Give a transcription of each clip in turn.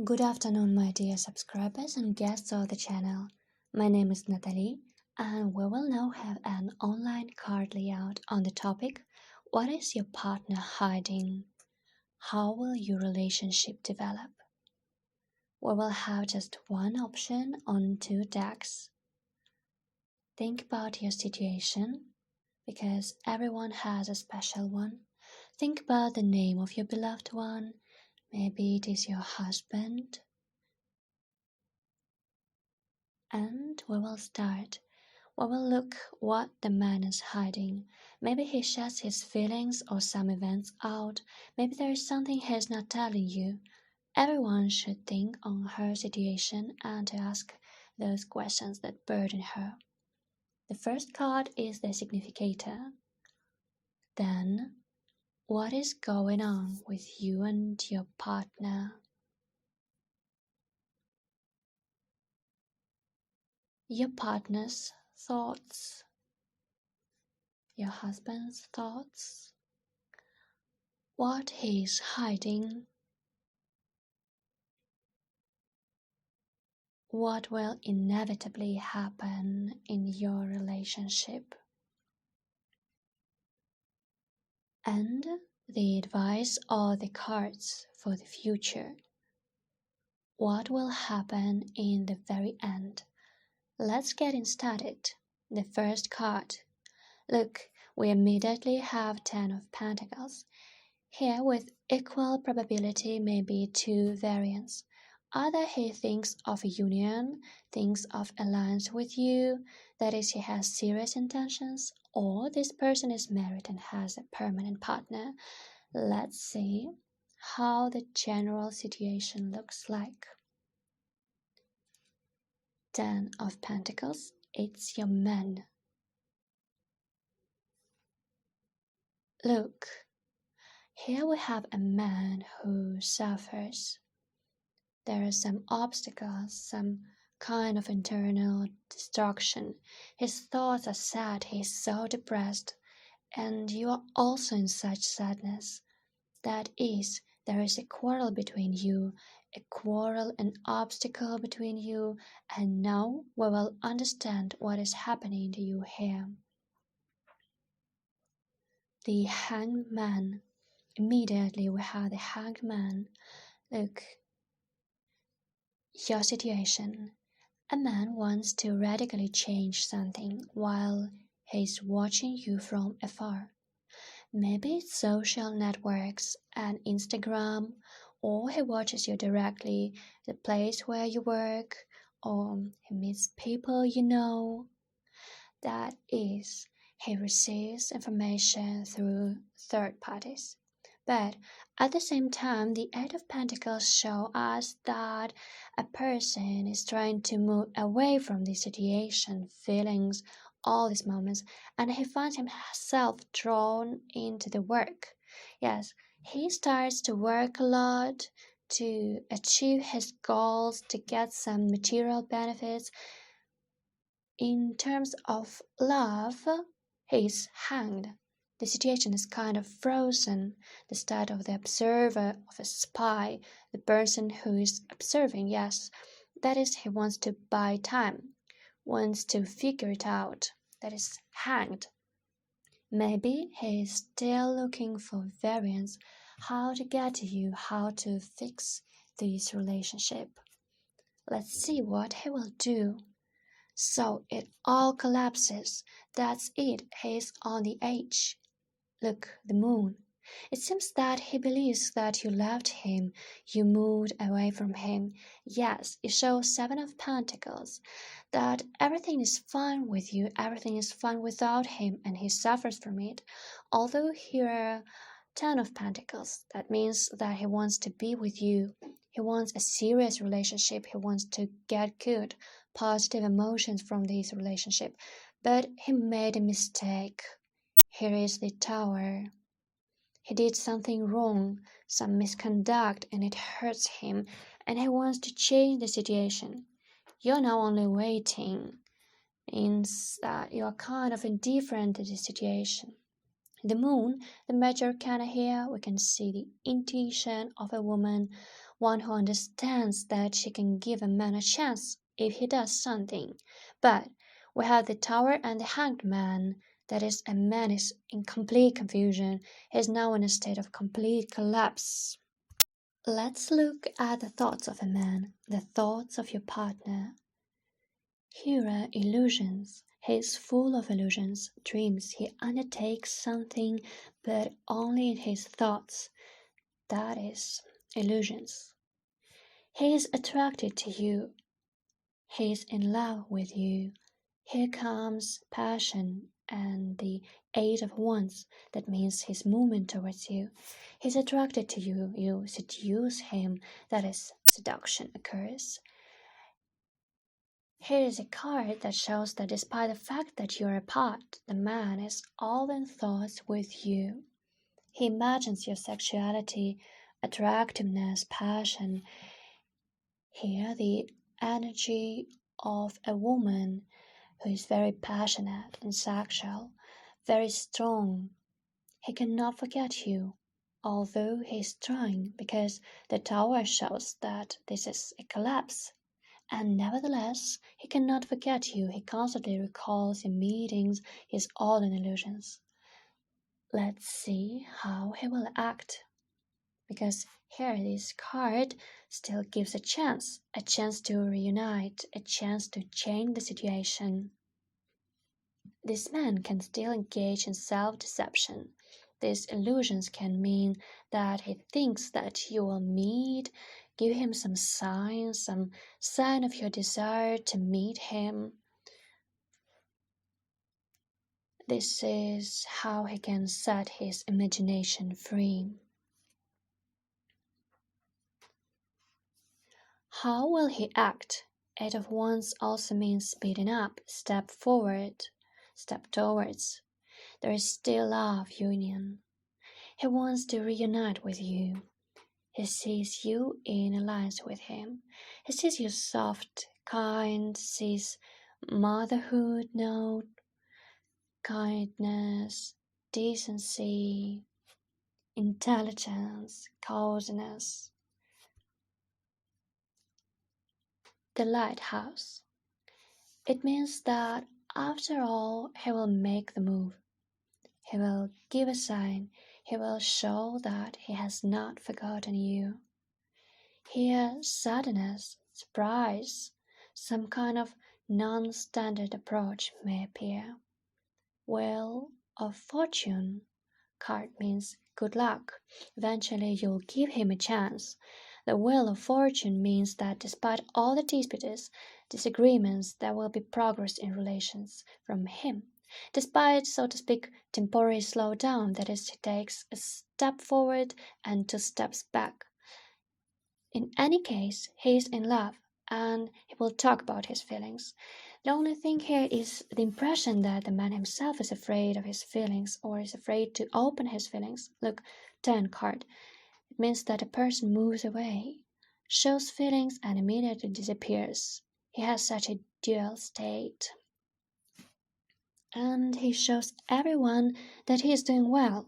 Good afternoon, my dear subscribers and guests of the channel. My name is Natalie, and we will now have an online card layout on the topic What is your partner hiding? How will your relationship develop? We will have just one option on two decks. Think about your situation, because everyone has a special one. Think about the name of your beloved one. Maybe it is your husband. And we will start. We will look what the man is hiding. Maybe he shuts his feelings or some events out. Maybe there is something he is not telling you. Everyone should think on her situation and to ask those questions that burden her. The first card is the significator. Then, what is going on with you and your partner? Your partner's thoughts. Your husband's thoughts. What he is hiding. What will inevitably happen in your relationship. And the advice or the cards for the future. What will happen in the very end? Let's get started. The first card. Look, we immediately have 10 of Pentacles. Here with equal probability may be two variants. Either he thinks of a union, thinks of alliance with you, that is, he has serious intentions, or this person is married and has a permanent partner. Let's see how the general situation looks like. 10 of Pentacles, it's your man. Look, here we have a man who suffers. There are some obstacles, some kind of internal destruction. His thoughts are sad, he is so depressed, and you are also in such sadness. That is, there is a quarrel between you, a quarrel, an obstacle between you, and now we will understand what is happening to you here. The Hanged Man. Immediately we have the Hanged Man. Look, your situation. A man wants to radically change something while he's watching you from afar. Maybe it's social networks and Instagram, or he watches you directly, the place where you work, or he meets people you know. That is, he receives information through third parties. But at the same time, the Eight of Pentacles show us that a person is trying to move away from the situation, feelings, all these moments, and he finds himself drawn into the work. Yes, he starts to work a lot to achieve his goals, to get some material benefits. In terms of love, he's hanged. The situation is kind of frozen, the start of the observer, of a spy, the person who is observing, yes. That is, he wants to buy time, wants to figure it out, that is hanged. Maybe he is still looking for variants, how to get to you, how to fix this relationship. Let's see what he will do. So it all collapses. That's it, he's on the edge. Look, the moon. It seems that he believes that you left him, you moved away from him. Yes, it shows 7 of Pentacles, that everything is fine with you, everything is fine without him, and he suffers from it. Although here are 10 of Pentacles, that means that he wants to be with you. He wants a serious relationship, he wants to get good, positive emotions from this relationship. But he made a mistake. Here is the Tower. He did something wrong, some misconduct, and it hurts him, and he wants to change the situation. You're now only waiting. Means that you are kind of indifferent to the situation. The moon, the major arcana here, we can see the intuition of a woman, one who understands that she can give a man a chance if he does something. But we have the Tower and the Hanged Man. That is, a man is in complete confusion. He is now in a state of complete collapse. Let's look at the thoughts of a man, the thoughts of your partner. Here are illusions. He is full of illusions, dreams. He undertakes something, but only in his thoughts. That is, illusions. He is attracted to you. He is in love with you. Here comes passion and the Eight of Wands. That means his movement towards you. He's attracted to you. You seduce him. That is, seduction occurs. Here is a card that shows that despite the fact that you're apart, the man is all in thoughts with you. He imagines your sexuality, attractiveness, passion. Here, the energy of a woman who is very passionate and sexual, very strong. He cannot forget you, although he is trying, because the Tower shows that this is a collapse. And nevertheless, he cannot forget you. He constantly recalls your meetings. He is all in illusions. Let's see how he will act. Because here this card still gives a chance to reunite, a chance to change the situation. This man can still engage in self-deception. These illusions can mean that he thinks that you will meet, give him some sign of your desire to meet him. This is how he can set his imagination free. How will he act? Eight of Wands also means speeding up, step forward, step towards. There is still love, union. He wants to reunite with you. He sees you in alliance with him. He sees you soft, kind, sees motherhood, note, kindness, decency, intelligence, coziness. The lighthouse. It means that after all, he will make the move. He will give a sign. He will show that he has not forgotten you. Here, sadness, surprise, some kind of non-standard approach may appear. Wheel of Fortune card means good luck. Eventually, you'll give him a chance. The Wheel of Fortune means that despite all the disputes, disagreements, there will be progress in relations from him. Despite, so to speak, temporary slowdown, that is, he takes a step forward and two steps back. In any case, he is in love, and he will talk about his feelings. The only thing here is the impression that the man himself is afraid of his feelings or is afraid to open his feelings. Look, 10 card. It means that a person moves away, shows feelings, and immediately disappears. He has such a dual state. And he shows everyone that he is doing well.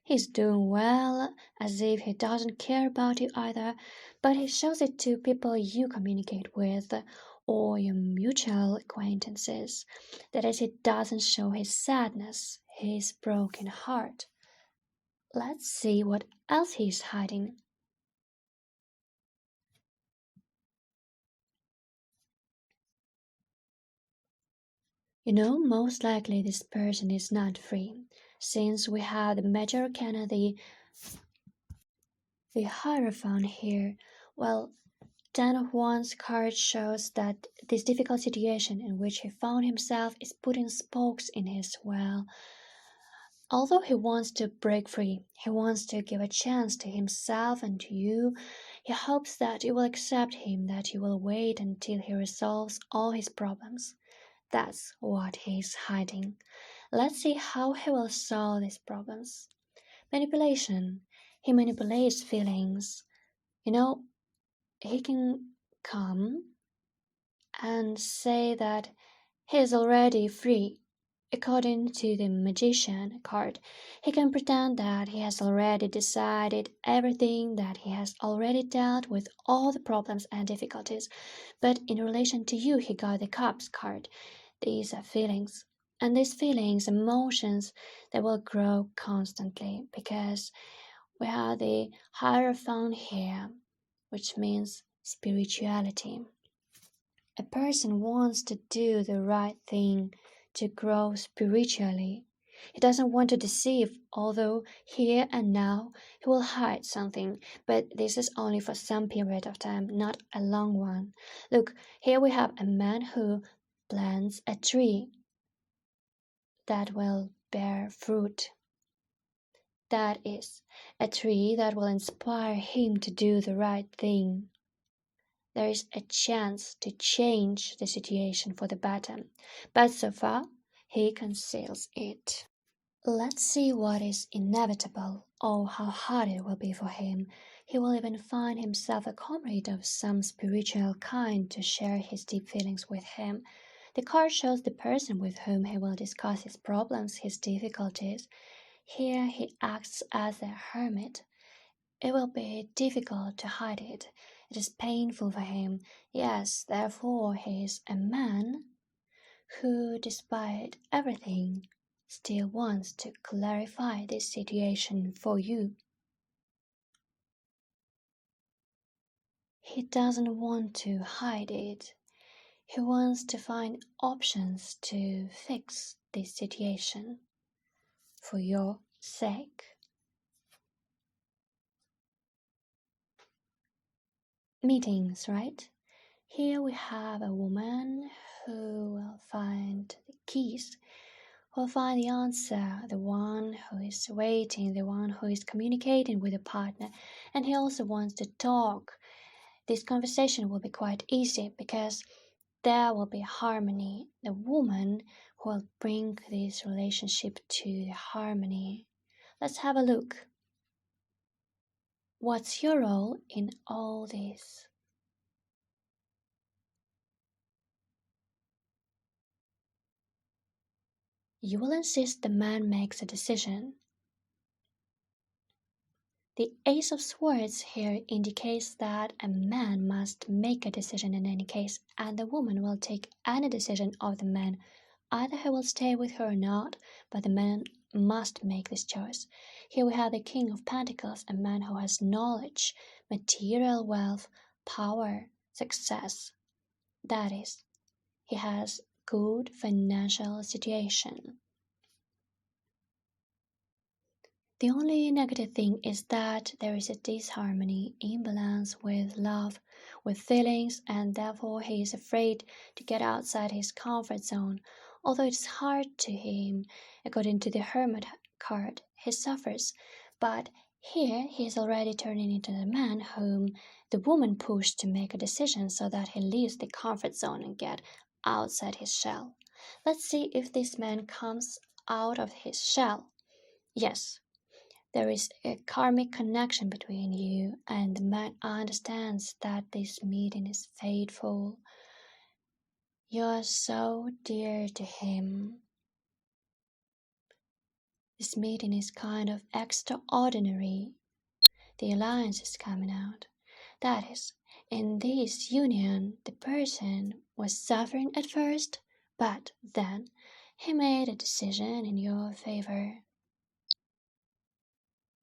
He's doing well as if he doesn't care about you either, but he shows it to people you communicate with or your mutual acquaintances. That is, he doesn't show his sadness, his broken heart. Let's see what else he's hiding. Most likely this person is not free, since we have the Major Arcana, the Hierophant here. Well, Ten of Wands card shows that this difficult situation in which he found himself is putting spokes in his wheel. Although he wants to break free, he wants to give a chance to himself and to you. He hopes that you will accept him, that you will wait until he resolves all his problems. That's what he's hiding. Let's see how he will solve these problems. Manipulation. He manipulates feelings. He can come and say that he is already free According to the magician card, he can pretend that he has already decided everything, that he has already dealt with all the problems and difficulties. But in relation to you, he got the Cups card. These are feelings. And these feelings, emotions, they will grow constantly because we have the Hierophant here, which means spirituality. A person wants to do the right thing to grow spiritually. He doesn't want to deceive, although here and now he will hide something, but this is only for some period of time, not a long one. Look, here we have a man who plants a tree that will bear fruit. That is, a tree that will inspire him to do the right thing. There is a chance to change the situation for the better, but so far he conceals it. Let's see what is inevitable. Oh, how hard it will be for him. He will even find himself a comrade of some spiritual kind to share his deep feelings with him. The card shows the person with whom he will discuss his problems, his difficulties. Here he acts as a hermit. It will be difficult to hide it. It is painful for him. Yes, therefore he is a man who, despite everything, still wants to clarify this situation for you. He doesn't want to hide it. He wants to find options to fix this situation for your sake. Meetings, right? Here we have a woman who will find the keys, who will find the answer, the one who is waiting, the one who is communicating with a partner, and he also wants to talk. This conversation will be quite easy because there will be harmony. The woman who will bring this relationship to harmony. Let's have a look. What's your role in all this? You will insist the man makes a decision. The Ace of Swords here indicates that a man must make a decision in any case, and the woman will take any decision of the man. Either he will stay with her or not, but the man must make this choice. Here we have the King of Pentacles, a man who has knowledge, material wealth, power, success. That is, he has good financial situation. The only negative thing is that there is a disharmony, imbalance with love, with feelings, and therefore he is afraid to get outside his comfort zone. Although it's hard to him, according to the Hermit card, he suffers. But here he is already turning into the man whom the woman pushed to make a decision so that he leaves the comfort zone and get outside his shell. Let's see if this man comes out of his shell. Yes, there is a karmic connection between you, and the man understands that this meeting is fateful. You are so dear to him. This meeting is kind of extraordinary. The alliance is coming out. That is, in this union, the person was suffering at first, but then he made a decision in your favor.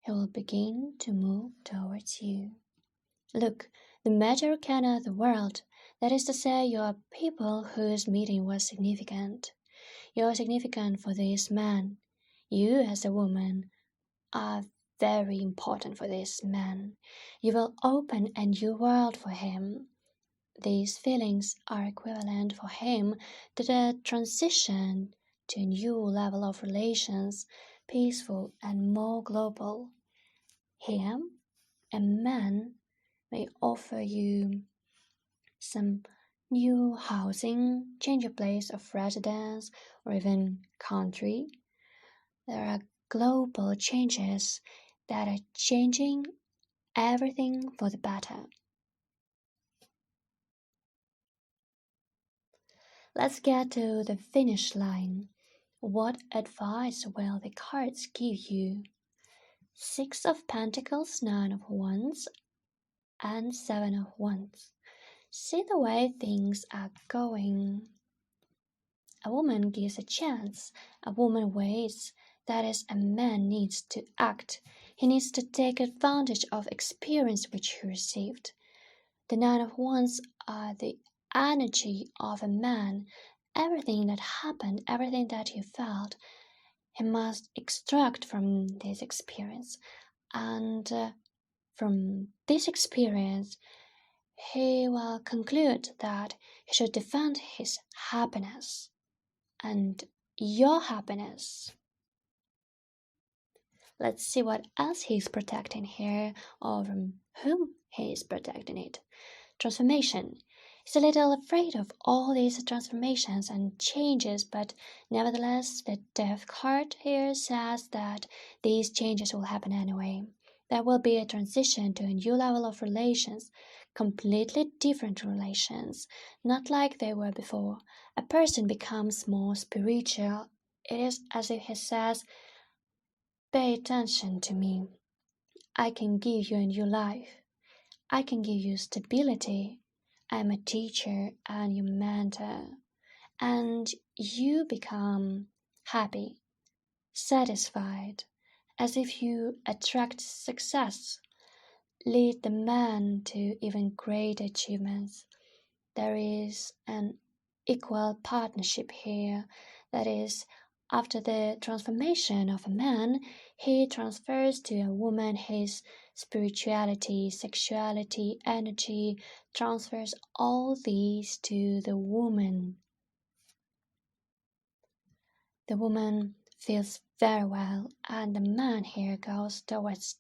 He will begin to move towards you. Look, the major arcana of the world, that is to say, you are people whose meeting was significant. You are significant for this man. You, as a woman, are very important for this man. You will open a new world for him. These feelings are equivalent for him to the transition to a new level of relations, peaceful and more global. Him, a man, may offer you some new housing, change your place of residence, or even country. There are global changes that are changing everything for the better. Let's get to the finish line. What advice will the cards give you? Six of Pentacles, Nine of Wands, and Seven of Wands. See the way things are going. A woman gives a chance. A woman waits. That is, a man needs to act. He needs to take advantage of experience which he received. The Nine of Wands are the energy of a man. Everything that happened, everything that he felt, he must extract from this experience. And from this experience, he will conclude that he should defend his happiness and your happiness. Let's see what else he's protecting here, or from whom he is protecting it. Transformation. He's a little afraid of all these transformations and changes, but nevertheless, the Death card here says that these changes will happen anyway. There will be a transition to a new level of relations, completely different relations, not like they were before. A person becomes more spiritual. It is as if he says, pay attention to me. I can give you a new life. I can give you stability. I'm a teacher and your mentor. And you become happy, satisfied, as if you attract success, lead the man to even great achievements. There is an equal partnership here. That is, after the transformation of a man, he transfers to a woman his spirituality, sexuality, energy, transfers all these to the woman. The woman feels very well, and the man here goes towards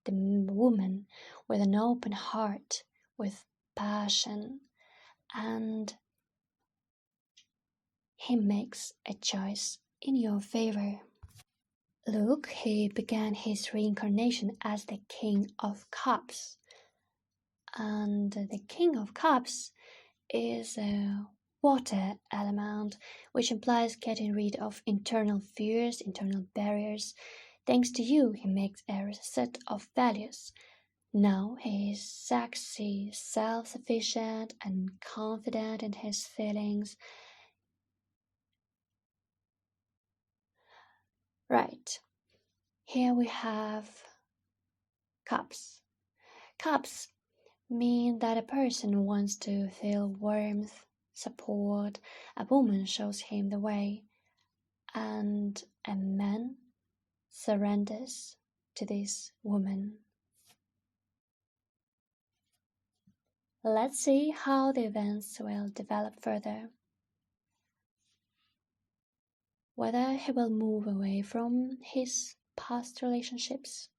the woman with an open heart, with passion, and he makes a choice in your favor. Look, he began his reincarnation as the King of Cups, and the King of Cups is a water element, which implies getting rid of internal fears, internal barriers. Thanks to you, he makes a set of values. Now he is sexy, self-sufficient, and confident in his feelings. Right, here we have cups. Cups mean that a person wants to feel warmth, support. A woman shows him the way, and a man surrenders to this woman. Let's see how the events will develop further. Whether he will move away from his past relationships.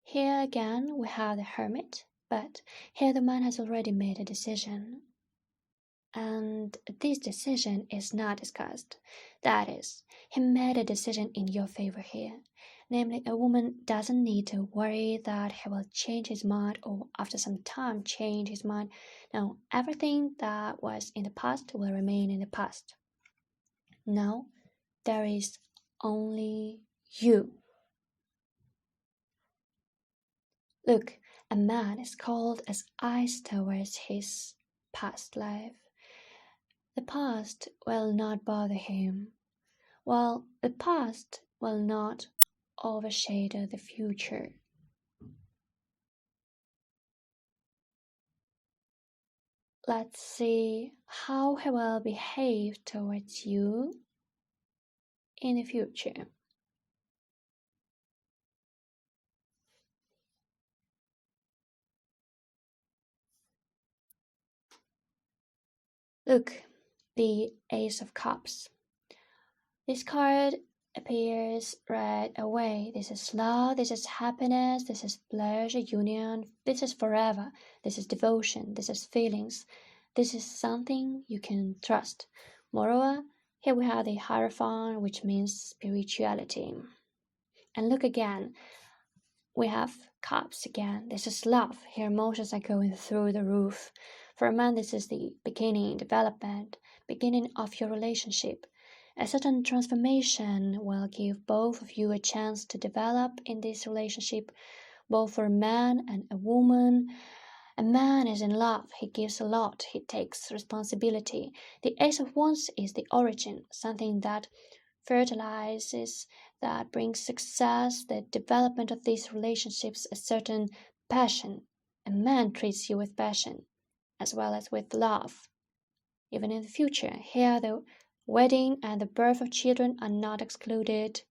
Here again we have the Hermit, but here the man has already made a decision. And this decision is not discussed. That is, he made a decision in your favor here. Namely, a woman doesn't need to worry that he will change his mind or after some time change his mind. No, everything that was in the past will remain in the past. Now, there is only you. Look, a man is cold as ice towards his past life. The past will not bother him, while the past will not overshadow the future. Let's see how he will behave towards you in the future. Look, the Ace of Cups. This card appears right away. This is love, this is happiness, this is pleasure, union, this is forever, this is devotion, this is feelings, this is something you can trust. Moreover, here we have the Hierophant, which means spirituality. And look again, we have cups again. This is love. Here emotions are going through the roof. For a man, this is the beginning, development, beginning of your relationship. A certain transformation will give both of you a chance to develop in this relationship, both for a man and a woman. A man is in love, he gives a lot, he takes responsibility. The Ace of Wands is the origin, something that fertilizes, that brings success, the development of these relationships, a certain passion. A man treats you with passion as well as with love. Even in the future, here the wedding and the birth of children are not excluded.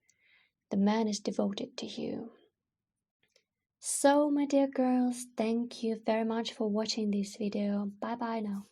The man is devoted to you. So, my dear girls, thank you very much for watching this video. Bye bye now.